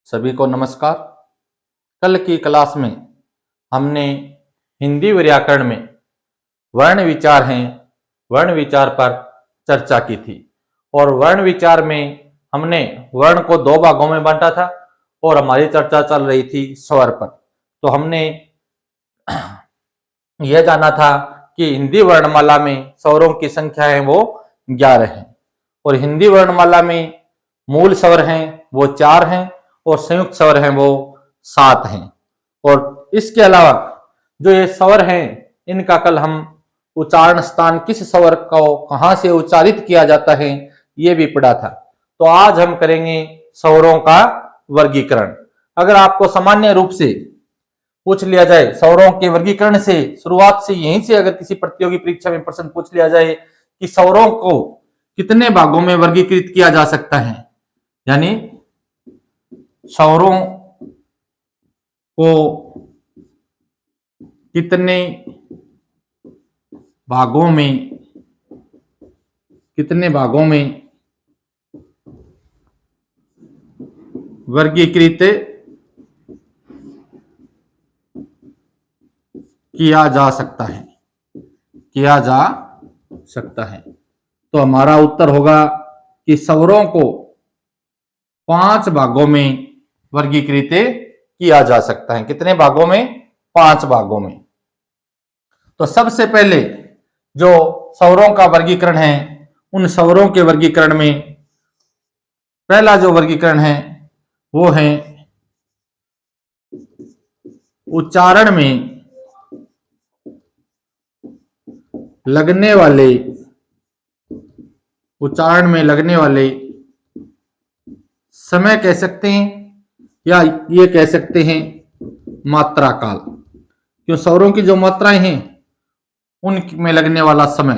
सभी को नमस्कार। कल की क्लास में हमने हिंदी व्याकरण में वर्ण विचार हैं, वर्ण विचार पर चर्चा की थी और वर्ण विचार में हमने वर्ण को दो भागों में बांटा था और हमारी चर्चा चल रही थी स्वर पर। तो हमने यह जाना था कि हिंदी वर्णमाला में स्वरों की संख्या है वो 11 है और हिंदी वर्णमाला में मूल स्वर हैं वो 4 हैं और संयुक्त स्वर हैं वो 7 हैं। और इसके अलावा जो ये स्वर हैं इनका कल हम उच्चारण स्थान किस स्वर को कहां से उच्चारित किया जाता है ये भी पढ़ा था। तो आज हम करेंगे स्वरों का वर्गीकरण। अगर आपको सामान्य रूप से पूछ लिया जाए स्वरों के वर्गीकरण से, शुरुआत से यहीं से अगर किसी प्रतियोगी परीक्षा में प्रश्न पूछ लिया जाए कि स्वरों को कितने भागों में वर्गीकृत किया जा सकता है, यानी स्वरों को कितने भागों में वर्गीकृत किया जा सकता है, तो हमारा उत्तर होगा कि स्वरों को 5 भागों में वर्गीकृत किया जा सकता है। कितने भागों में? 5 भागों में। तो सबसे पहले जो स्वरों का वर्गीकरण है, उन स्वरों के वर्गीकरण में पहला जो वर्गीकरण है वो है उच्चारण में लगने वाले समय कह सकते हैं या ये कह सकते हैं मात्रा काल। क्यों? स्वरों की जो मात्राएं हैं उनमें लगने वाला समय,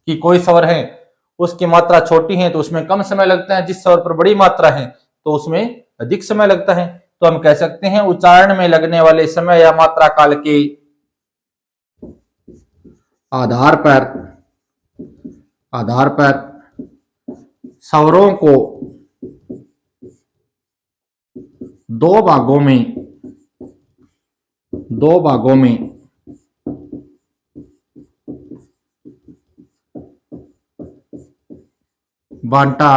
कि कोई स्वर है उसकी मात्रा छोटी है तो उसमें कम समय लगता है, जिस स्वर पर बड़ी मात्रा है तो उसमें अधिक समय लगता है। तो हम कह सकते हैं उच्चारण में लगने वाले समय या मात्रा काल के आधार पर स्वरों को 2 भागों में बांटा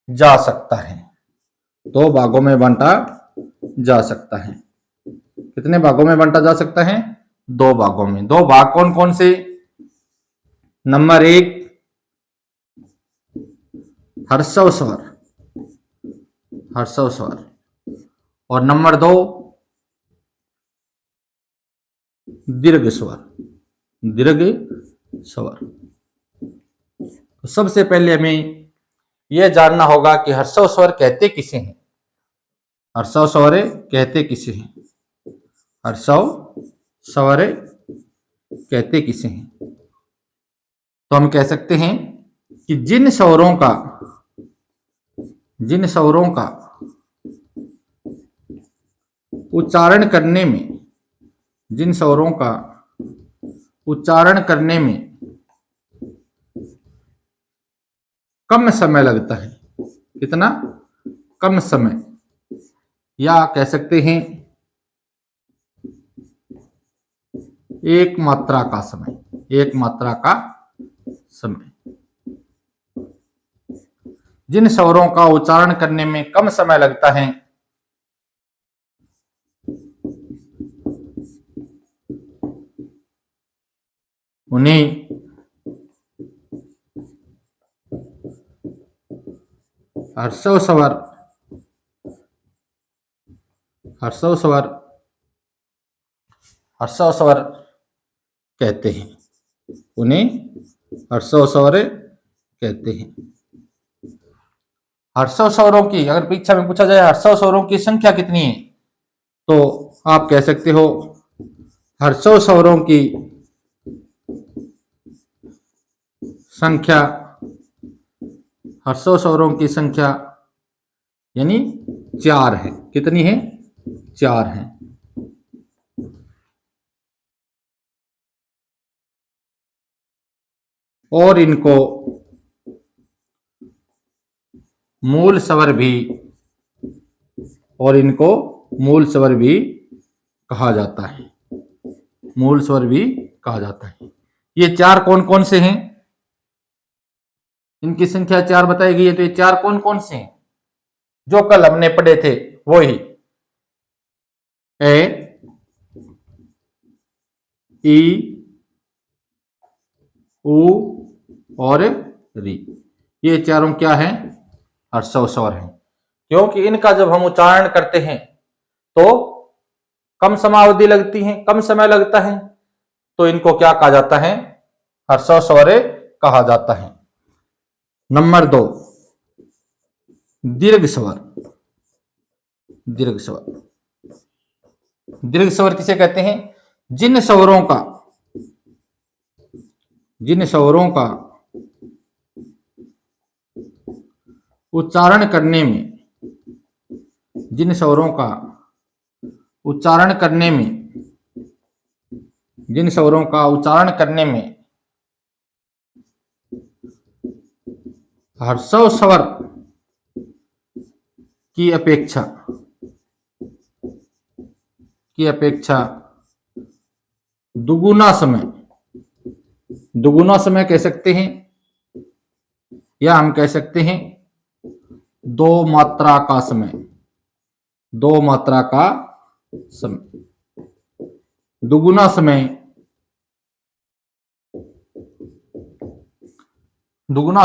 जा सकता है। 2 भागों में बांटा जा सकता है। कितने भागों में बांटा जा सकता है? 2 भागों में। 2 भाग कौन कौन से? नंबर 1 ह्रस्व स्वर और नंबर 2 दीर्घ स्वर। तो सबसे पहले हमें यह जानना होगा कि ह्रस्व स्वर कहते किसे हैं। ह्रस्व स्वर कहते किसे हैं? तो हम कह सकते हैं कि जिन स्वरों का उच्चारण करने में कम समय लगता है। कितना? कम समय, या कह सकते हैं एक मात्रा का समय। जिन स्वरों का उच्चारण करने में कम समय लगता है उन्हें ह्रस्व स्वर कहते हैं। ह्रस्व स्वरों की अगर परीक्षा में पूछा जाए ह्रस्व स्वरों की संख्या कितनी है, तो आप कह सकते हो ह्रस्व स्वरों की संख्या यानी 4 है। कितनी है? 4 है। और इनको मूल स्वर भी और इनको मूल स्वर भी कहा जाता है, मूल स्वर भी कहा जाता है। ये चार कौन कौन से हैं? इनकी संख्या चार बताई गई है, तो ये चार कौन कौन से हैं जो कल हमने पढ़े थे? वो ही ए, ई, उ और री। ये चारों क्या हैं? हर्षव स्वर हैं, क्योंकि इनका जब हम उच्चारण करते हैं तो कम समावधि लगती है, कम समय लगता है, तो इनको क्या कहा जाता है? हर्षव स्वर कहा जाता है। नंबर 2, दीर्घ स्वर। दीर्घ स्वर, दीर्घ स्वर किसे कहते हैं? जिन स्वरों का उच्चारण करने में, जिन स्वरों का उच्चारण करने में, जिन स्वरों का उच्चारण करने में हर्षव स्वर की अपेक्षा दुगुना समय कह सकते हैं, या हम कह सकते हैं दो मात्रा का समय। दुगुना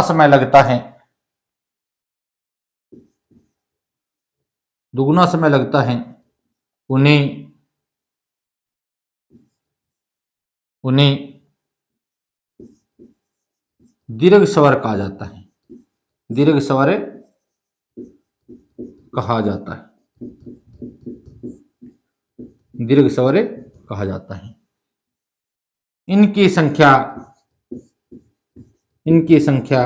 समय लगता है। दुगुना समय लगता है उन्हें दीर्घ स्वर कहा जाता है। दीर्घ स्वर कहा जाता है। दीर्घ स्वर कहा जाता है। इनकी संख्या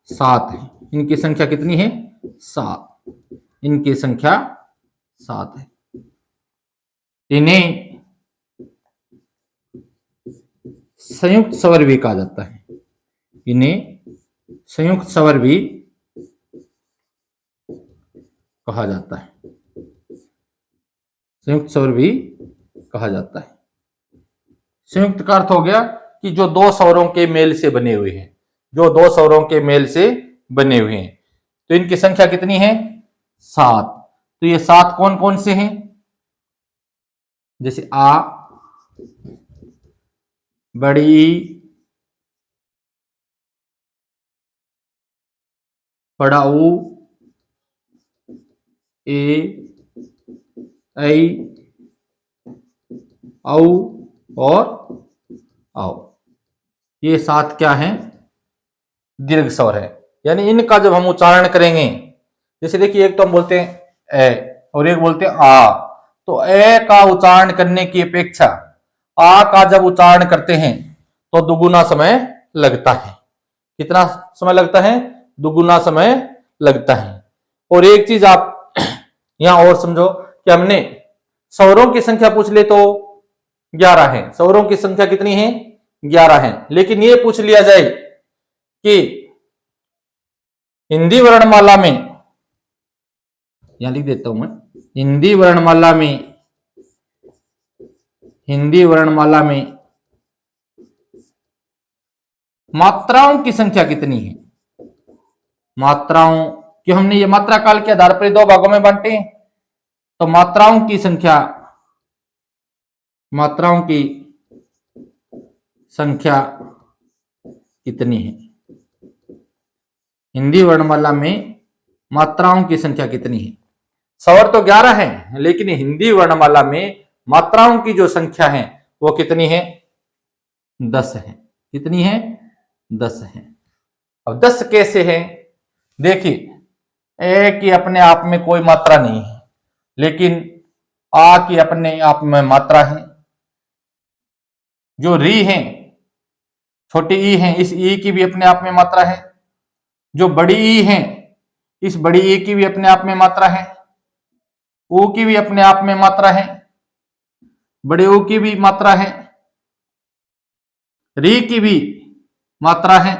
7 है। इनकी संख्या कितनी है? 7। इनकी संख्या 7 है। इन्हें संयुक्त स्वर भी कहा जाता है। इन्हें संयुक्त स्वर भी कहा जाता है। संयुक्त स्वर भी कहा जाता है। संयुक्त का अर्थ हो गया कि जो दो स्वरों के मेल से बने हुए हैं, जो दो स्वरों के मेल से बने हुए हैं। तो इनकी संख्या कितनी है? 7। तो ये 7 कौन कौन से हैं? जैसे आ, बड़ी, बड़ा ऊ, ए, ऐ, औ और आओ। ये 7 क्या हैं? दीर्घ स्वर है। यानी इनका जब हम उच्चारण करेंगे, जैसे देखिए एक तो हम बोलते हैं ए और एक बोलते हैं आ, तो ए का उच्चारण करने की अपेक्षा आ का जब उच्चारण करते हैं तो दुगुना समय लगता है। कितना समय लगता है? दुगुना समय लगता है। और एक चीज आप यहां और समझो कि हमने स्वरों की संख्या पूछ ले तो 11 है। स्वरों की संख्या कितनी है? 11 है। लेकिन ये पूछ लिया जाए कि हिंदी वर्णमाला में, यहां लिख देता हूं मैं, हिंदी वर्णमाला में मात्राओं की संख्या कितनी है? मात्राओं कि हमने ये मात्रा काल के आधार पर 2 भागों में बांटे हैं, तो मात्राओं की संख्या कितनी है? हिंदी वर्णमाला में मात्राओं की संख्या कितनी है? स्वर तो 11 है, लेकिन हिंदी वर्णमाला में मात्राओं की जो संख्या है वो कितनी है? 10 है। कितनी है? 10 है। अब 10 कैसे है? देखिए, ए की अपने आप में कोई मात्रा नहीं है, लेकिन आ की अपने आप में मात्रा है। जो री है, छोटी ई है, इस ई की भी अपने आप में मात्रा है। जो बड़ी ई है, इस बड़ी ई की भी अपने आप में मात्रा है। ऊ की भी अपने आप में मात्रा है। बड़े ऊ की भी मात्रा है। री की भी मात्रा है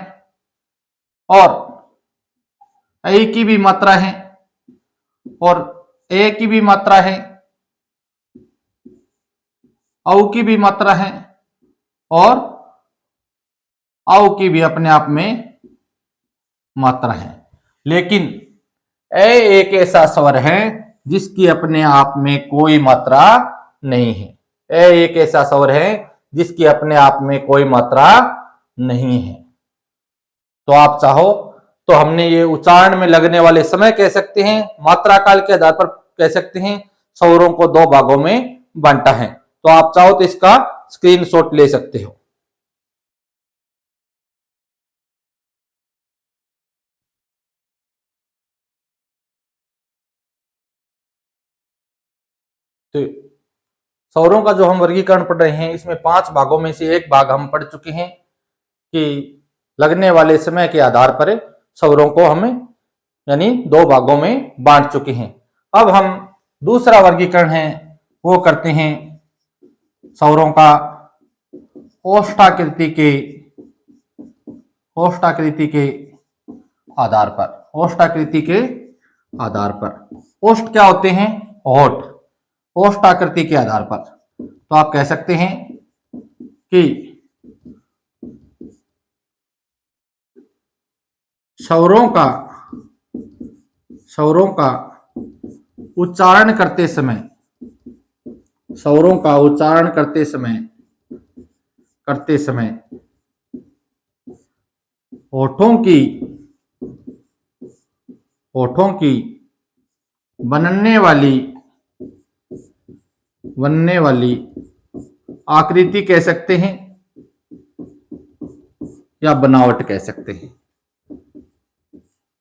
और ऐ की भी मात्रा है। और ए की भी मात्रा है, औ की भी मात्रा है और औ की भी अपने आप में मात्रा है। लेकिन ए एक ऐसा स्वर है जिसकी अपने आप में कोई मात्रा नहीं है। ए एक ऐसा स्वर है जिसकी अपने आप में कोई मात्रा नहीं है। तो आप चाहो तो हमने ये उच्चारण में लगने वाले समय कह सकते हैं, मात्रा काल के आधार पर कह सकते हैं। स्वरों को दो भागों में बांटा है। तो आप चाहो तो इसका स्क्रीनशॉट ले सकते हो। तो स्वरों का जो हम वर्गीकरण पढ़ रहे हैं, इसमें 5 भागों में से एक भाग हम पढ़ चुके हैं कि लगने वाले समय के आधार पर स्वरों को हमें यानी 2 भागों में बांट चुके हैं। अब हम दूसरा वर्गीकरण है वो करते हैं स्वरों का ओष्ठाकृति के आधार पर। ओष्ठाकृति के आधार पर ओष्ठ क्या होते हैं? होठ। ओष्ठाकृति के आधार पर तो आप कह सकते हैं कि स्वरों का उच्चारण करते समय, स्वरों का उच्चारण करते समय होठों की बनने वाली आकृति कह सकते हैं या बनावट कह सकते हैं।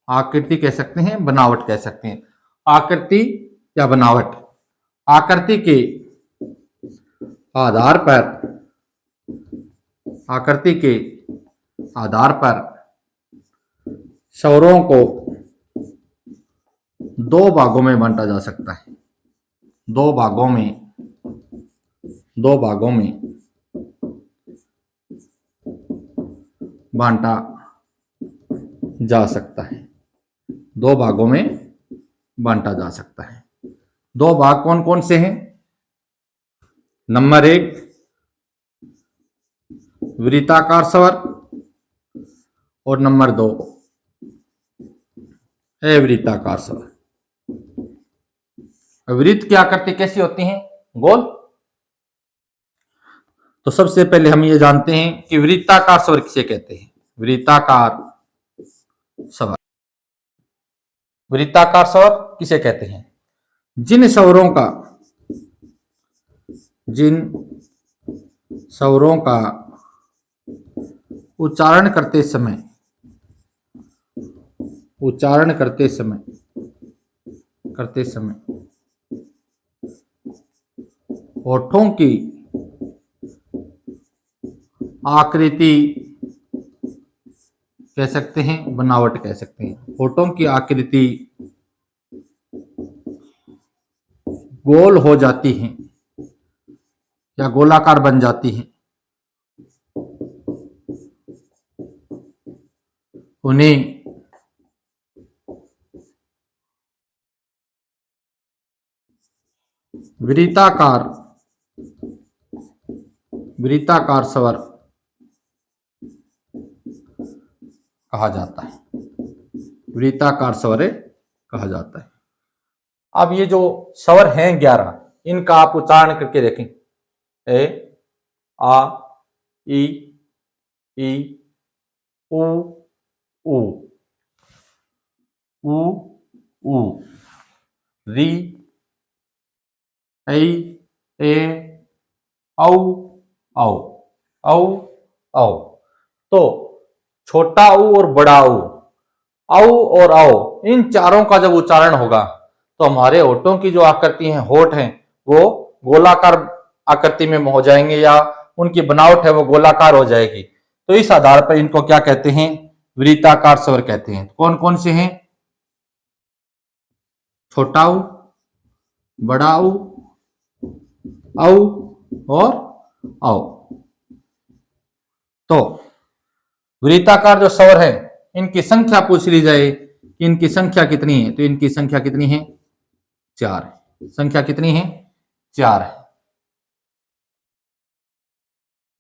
आकृति कह सकते हैं, बनावट कह सकते हैं। आकृति या बनावट। आकृति के आधार पर स्वरों को 2 भागों में बांटा जा सकता है। 2 भागों में बांटा जा सकता है। 2 भागों में बांटा जा सकता है। 2 भाग कौन कौन से हैं? नंबर 1 वृत्ताकार स्वर और नंबर 2 अवृत्ताकार स्वर। वृत्त की आकृति कैसी होती है? गोल। तो सबसे पहले हम ये जानते हैं कि वृत्ताकार स्वर किसे कहते हैं। वृत्ताकार स्वर किसे कहते हैं? जिन स्वरों का उच्चारण करते समय होठों की आकृति कह सकते हैं, बनावट कह सकते हैं। होठों की आकृति गोल हो जाती है या गोलाकार बन जाती है, उन्हें वृत्ताकार स्वर कहा जाता है। वृत्ताकार स्वर कहा जाता है। अब ये जो स्वर हैं 11, इनका आप उच्चारण करके देखें। ए, आ, ई, उ, ऊ, री, ऐ, ए, औ, औ, औ। तो छोटा ऊ और बड़ा ऊ, औ और औ, इन चारों का जब उच्चारण होगा तो हमारे होठों की जो आकृति है, होठ हैं, वो गोलाकार आकृति में हो जाएंगे या उनकी बनावट है वो गोलाकार हो जाएगी। तो इस आधार पर इनको क्या कहते हैं? वृत्ताकार स्वर कहते हैं। कौन कौन से हैं? छोटा ऊ, बड़ा ऊ, औ और औ। तो वृत्ताकार जो स्वर है, इनकी संख्या पूछ ली जाए कि इनकी संख्या कितनी है, तो इनकी संख्या कितनी है? 4 है। संख्या कितनी है? 4 है।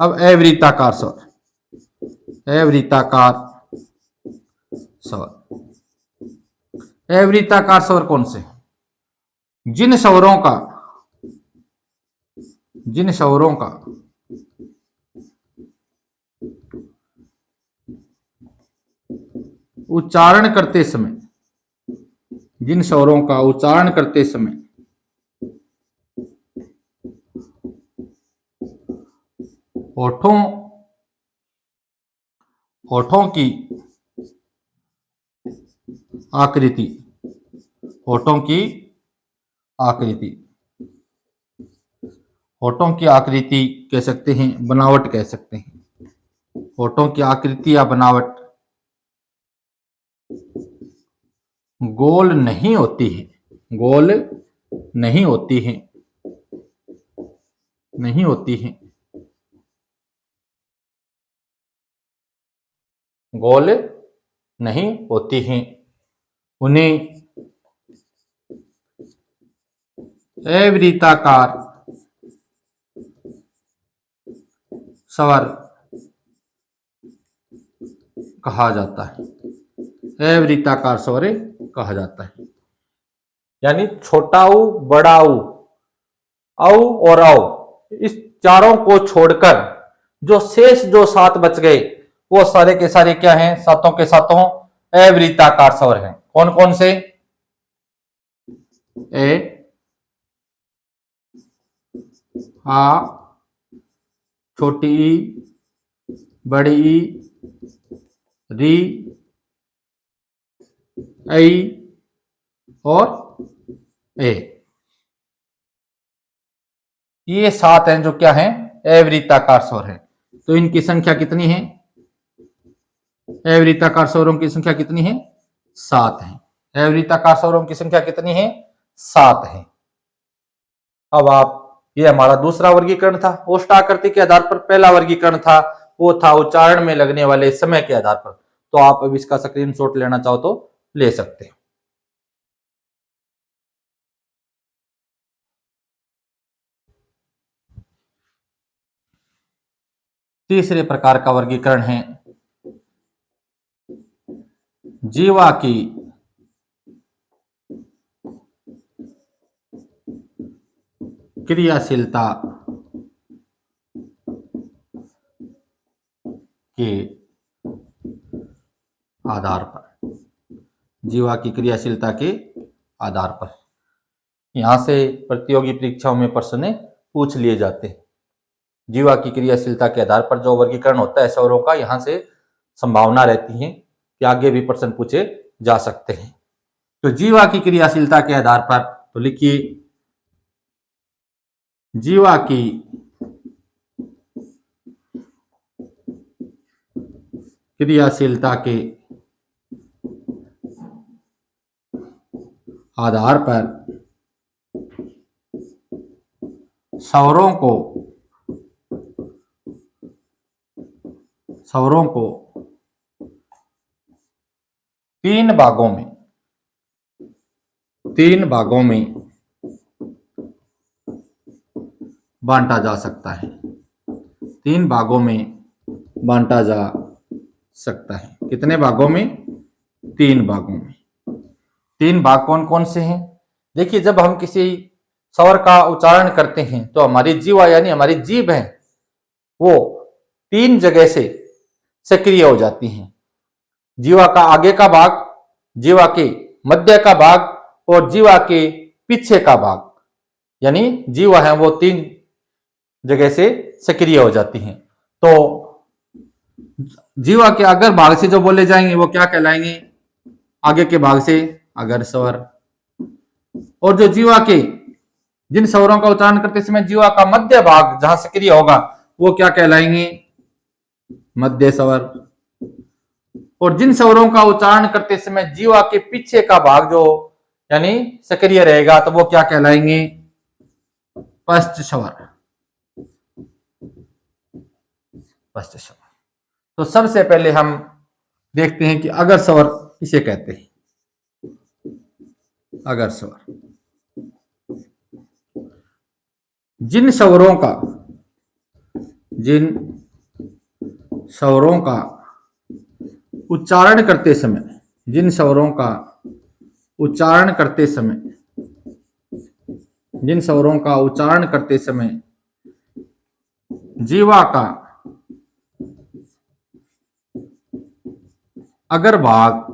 अब अवृत्ताकार स्वर, अवृत्ताकार स्वर, अवृत्ताकार स्वर कौन से? जिन स्वरों का उच्चारण करते समय, जिन स्वरों का उच्चारण करते समय होठों की आकृति, होठों की आकृति कह सकते हैं, बनावट कह सकते हैं। होठों की आकृति या बनावट गोल नहीं होती है, गोल नहीं होती है, गोल नहीं होती हैं। उन्हें अवृत्ताकार स्वर कहा जाता है, अवृत्ताकार स्वर कहा जाता है। यानी छोटा ऊ, बड़ा ऊ, औ और औ, इस चारों को छोड़कर जो शेष जो 7 बच गए वो सारे के सारे क्या हैं? सातों के सातों अवृत्ताकार स्वर हैं। कौन कौन से? ए, आ, छोटी ई, बड़ी ई, री, ऐ और ए। ये 7 हैं जो क्या हैं? अवृत्ताकार स्वर है। तो इनकी संख्या कितनी है? अवृत्ताकार स्वरों की संख्या कितनी है? 7 है। अवृत्ताकार स्वरों की संख्या कितनी है? 7 है। अब आप, ये हमारा दूसरा वर्गीकरण था। ओष्ठाकृति के आधार पर पहला वर्गीकरण था, वो था उच्चारण में लगने वाले समय के आधार पर। तो आप अब इसका स्क्रीनशॉट लेना चाहो तो ले सकते हैं। तीसरे प्रकार का वर्गीकरण है जीवा की क्रियाशीलता के आधार पर, जीवा की क्रियाशीलता के आधार पर। यहां से प्रतियोगी परीक्षाओं में प्रश्न पूछ लिए जाते हैं। जीवा की क्रियाशीलता के आधार पर जो वर्गीकरण होता है स्वरों का, यहां से संभावना रहती है कि आगे भी प्रश्न पूछे जा सकते हैं। तो जीवा की क्रियाशीलता के आधार पर, तो लिखिए जीवा की क्रियाशीलता के आधार पर स्वरों को 3 भागों में बांटा जा सकता है। 3 भागों में बांटा जा सकता है। कितने भागों में? 3 भागों में। 3 भाग कौन कौन से हैं? देखिए, जब हम किसी स्वर का उच्चारण करते हैं तो हमारी जीवा यानी हमारी जीभ है, वो 3 जगह से सक्रिय हो जाती हैं। जीवा का आगे का भाग, जीवा के मध्य का भाग और जीवा के पीछे का भाग, यानी जीवा है वो 3 जगह से सक्रिय हो जाती हैं। तो जीवा के अगर भाग से जो बोले जाएंगे वो क्या कहलाएंगे? आगे के भाग से अगर स्वर। और जो जीवा के, जिन स्वरों का उच्चारण करते समय जीवा का मध्य भाग जहां सक्रिय होगा वो क्या कहलाएंगे? मध्य स्वर। और जिन स्वरों का उच्चारण करते समय जीवा के पीछे का भाग जो यानी सक्रिय रहेगा तो वो क्या कहलाएंगे? पश्च स्वर। पश्च स्वर। तो सबसे पहले हम देखते हैं कि अगर स्वर किसे कहते हैं। अगर स्वर, जिन स्वरों का उच्चारण करते समय, जिन स्वरों का उच्चारण करते समय, जिन स्वरों का उच्चारण करते समय जीवा का अगर भाग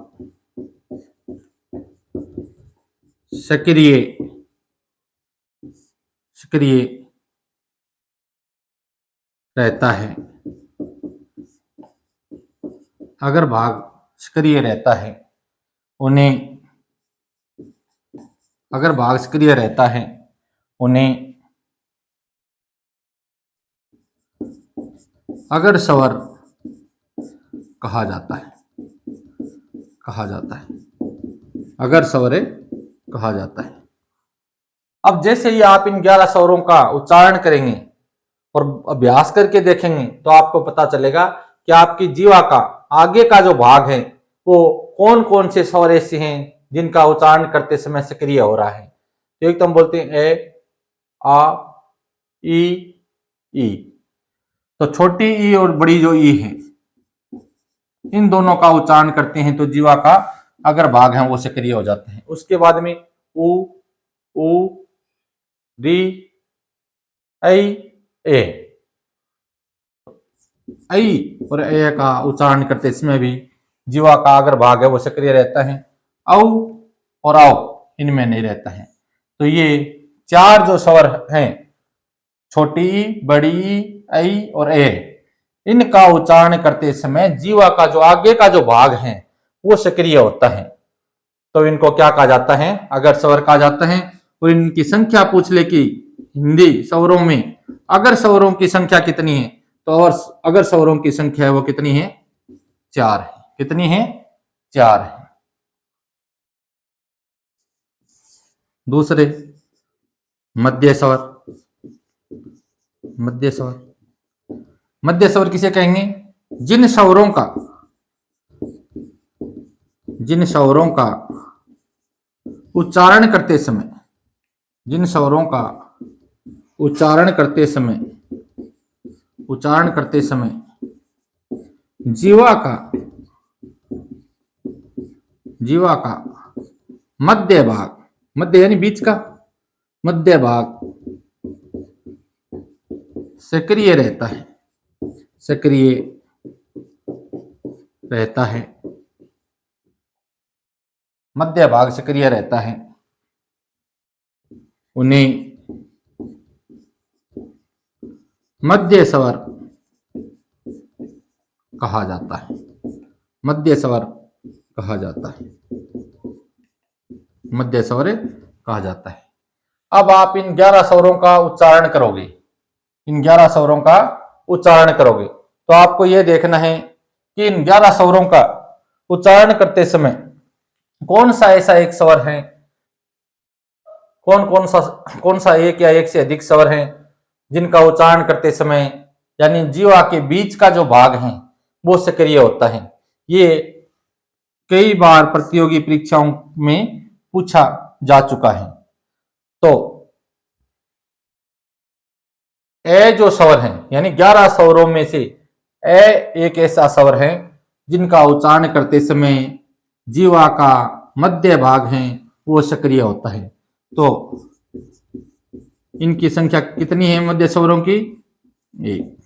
सक्रिय रहता है, अगर भाग सक्रिय रहता है, उन्हें अगर भाग सक्रिय रहता है उन्हें अगर स्वर कहा जाता है, अगर स्वर कहा जाता है। अब जैसे ही आप इन 11 स्वरों का उच्चारण करेंगे और अभ्यास करके देखेंगे तो आपको पता चलेगा कि आपकी जीवा का आगे का जो भाग है वो कौन कौन से स्वर ऐसे हैं जिनका उच्चारण करते समय सक्रिय हो रहा है। तो एक तो हम बोलते हैं ए, आ, ई। तो छोटी ई और बड़ी जो ई है, इन दोनों का उच्चारण करते हैं तो जीवा का अगर भाग है वो सक्रिय हो जाते हैं। उसके बाद में उ, री, ए और ए का उच्चारण करते इसमें भी जीवा का अगर भाग है वो सक्रिय रहता है। औ और आओ इनमें नहीं रहता है। तो ये 4 जो स्वर हैं, छोटी ई, बड़ी ई, ऐ और ए, इनका उच्चारण करते समय जीवा का जो आगे का जो भाग है वो सक्रिय होता है। तो इनको क्या कहा जाता है? अगर स्वर कहा जाता है। और इनकी संख्या पूछ ले कि हिंदी स्वरों में अगर स्वरों की संख्या कितनी है, तो और अगर स्वरों की संख्या है वो कितनी है? 4 है। कितनी है? 4 है। दूसरे मध्य स्वर। मध्य स्वर किसे कहेंगे? जिन स्वरों का उच्चारण करते समय, जीवा का मध्य भाग, मध्य यानी बीच का मध्य भाग सक्रिय रहता है, मध्य भाग सक्रिय रहता है, उन्हें मध्य स्वर कहा जाता है। मध्य स्वर कहा जाता है। अब आप इन 11 स्वरों का उच्चारण करोगे, तो आपको यह देखना है कि इन 11 स्वरों का उच्चारण करते समय कौन सा ऐसा एक स्वर है, कौन सा एक या एक से अधिक स्वर है जिनका उच्चारण करते समय यानी जीवा के बीच का जो भाग है वो सक्रिय होता है। ये कई बार प्रतियोगी परीक्षाओं में पूछा जा चुका है। तो ए जो स्वर है यानी 11 स्वरों में से ए एक ऐसा स्वर है जिनका उच्चारण करते समय जीवा का मध्य भाग है वो सक्रिय होता है। तो इनकी संख्या कितनी है मध्य स्वरों की? 1।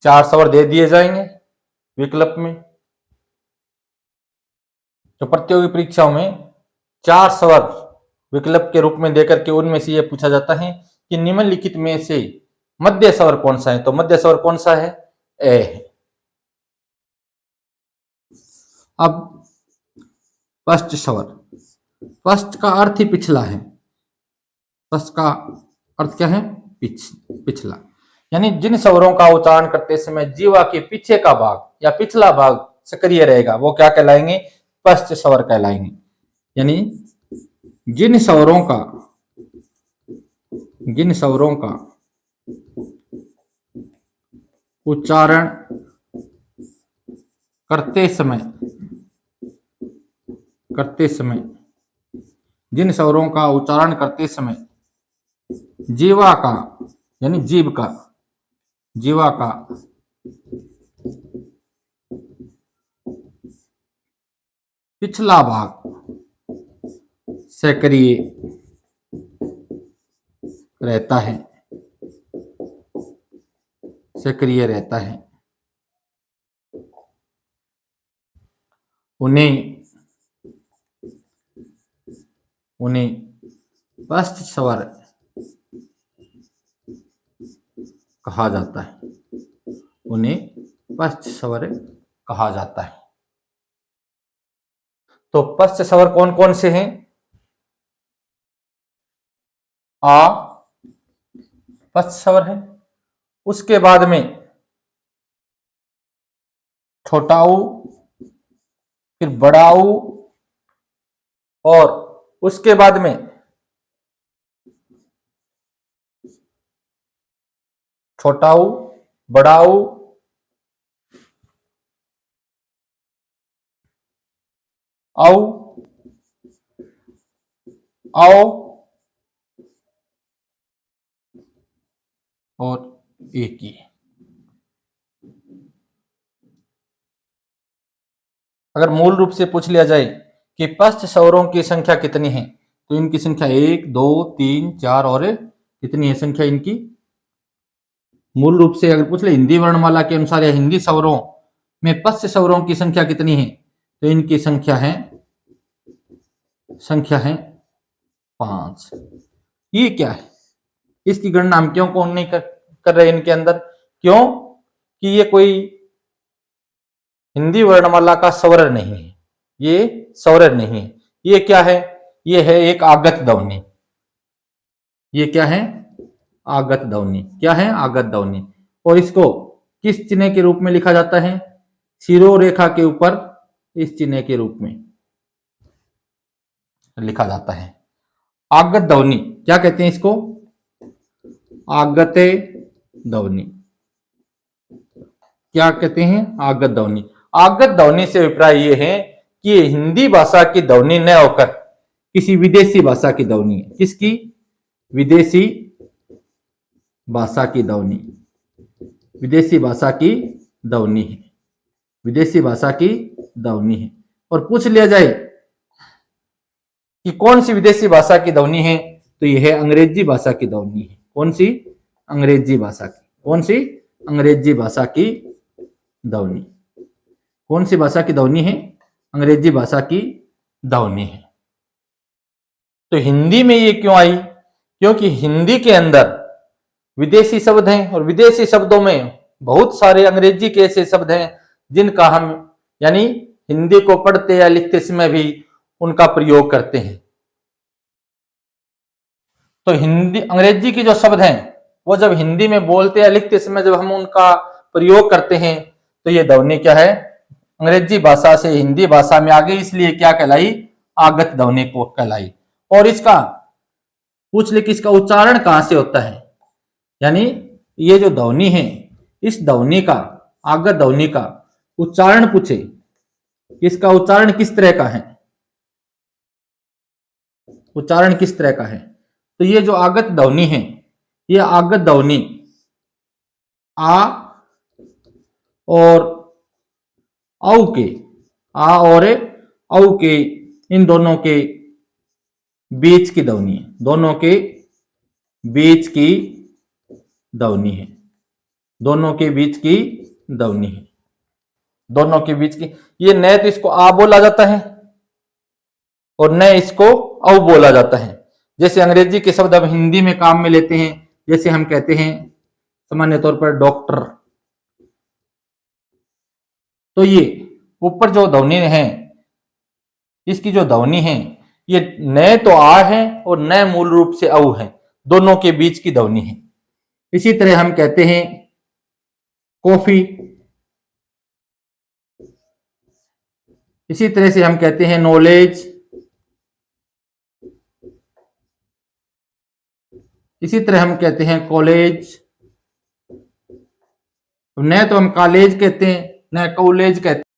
4 स्वर दे दिए जाएंगे विकल्प में। तो प्रतियोगी परीक्षाओं में 4 स्वर विकल्प के रूप में देकर के उनमें से यह पूछा जाता है कि निम्नलिखित में से मध्य स्वर कौन सा है। तो मध्य स्वर कौन सा है? ए है। अब स्पष्ट स्वर, स्पष्ट का अर्थ ही पिछला है। स्पष्ट का अर्थ क्या है? पिछला, यानी जिन स्वरों का उच्चारण करते समय जीवा के पीछे का भाग या पिछला भाग सक्रिय रहेगा वो क्या कहलाएंगे? स्पष्ट स्वर कहलाएंगे। यानी जिन स्वरों का उच्चारण करते समय जिन स्वरों का उच्चारण करते समय जीवा का यानी जीव का, जीवा का पिछला भाग सक्रिय रहता है, सक्रिय रहता है। उन्हें पश्च स्वर कहा जाता है, उन्हें पश्च स्वर कहा जाता है। तो पश्च स्वर कौन कौन से हैं? आ पश्च स्वर है, उसके बाद में छोटा ऊ, फिर बड़ा ऊ, और उसके बाद में छोटा ऊ, बड़ा ऊ, औ, औ और एक ही। अगर मूल रूप से पूछ लिया जाए कि पश्च स्वरों की संख्या कितनी है, तो इनकी संख्या 1 2 3 4 और कितनी है संख्या इनकी? मूल रूप से अगर पूछ ले हिंदी वर्णमाला के अनुसार या हिंदी स्वरों में पश्च स्वरों की संख्या कितनी है, तो इनकी संख्या है 5। ये क्या है? इसकी गणना हम क्यों कौन नहीं कर रहे इनके अंदर? क्यों कि ये कोई हिंदी वर्णमाला का स्वर नहीं है, ये स्वर नहीं है। ये क्या है? ये है एक आगत ध्वनि। ये क्या है? आगत ध्वनि। क्या है? आगत ध्वनि। और इसको किस चिन्ह के रूप में लिखा जाता है? शिरोरेखा के ऊपर इस चिन्ह के रूप में लिखा जाता है। आगत ध्वनि क्या कहते हैं इसको? आगते ध्वनि। क्या कहते हैं? आगत ध्वनि। आगत ध्वनि से अभिप्राय ये है कि ये हिंदी भाषा की ध्वनि न होकर किसी विदेशी भाषा की ध्वनि है। किसकी? विदेशी भाषा की ध्वनि। विदेशी भाषा की ध्वनि है, विदेशी भाषा की ध्वनि है। और पूछ लिया जाए कि कौन सी विदेशी भाषा की ध्वनि है, तो यह है अंग्रेजी भाषा की ध्वनि है। कौन सी? अंग्रेजी भाषा की। कौन सी? अंग्रेजी भाषा की ध्वनि। कौन सी भाषा की ध्वनि है? अंग्रेजी भाषा की ध्वनि है। तो हिंदी में ये क्यों आई? क्योंकि हिंदी के अंदर विदेशी शब्द हैं और विदेशी शब्दों में बहुत सारे अंग्रेजी के ऐसे शब्द हैं जिनका हम यानी हिंदी को पढ़ते या लिखते समय भी उनका प्रयोग करते हैं। तो हिंदी अंग्रेजी के जो शब्द हैं वो जब हिंदी में बोलते या लिखते समय जब हम उनका प्रयोग करते हैं तो ये ध्वनि क्या है? अंग्रेजी भाषा से हिंदी भाषा में आ गई, इसलिए क्या कहलाई? आगत ध्वनि को कहलाई। और इसका पूछ ले कि इसका उच्चारण कहां से होता है, यानी ये जो ध्वनि है इस ध्वनि का, आगत ध्वनि का उच्चारण पूछे, इसका उच्चारण किस तरह का है? उच्चारण किस तरह का है? तो ये जो आगत ध्वनि है, ये आगत ध्वनि आ और औ के, आ और औ के इन दोनों के बीच की ध्वनि है। दोनों के बीच की ध्वनि है। दोनों के बीच की ध्वनि है। दोनों के बीच की। ये न तो इसको आ बोला जाता है और न इसको औ बोला जाता है। जैसे अंग्रेजी के शब्द अब हिंदी में काम में लेते हैं, जैसे हम कहते हैं सामान्य तौर पर डॉक्टर, तो ये ऊपर जो ध्वनि है, इसकी जो ध्वनि है ये न तो आ है और न मूल रूप से औ है, दोनों के बीच की ध्वनि है। इसी तरह हम कहते हैं कॉफी, इसी तरह से हम कहते हैं नॉलेज, इसी तरह हम कहते हैं कॉलेज। न तो हम कॉलेज कहते हैं न कॉलेज कहते हैं।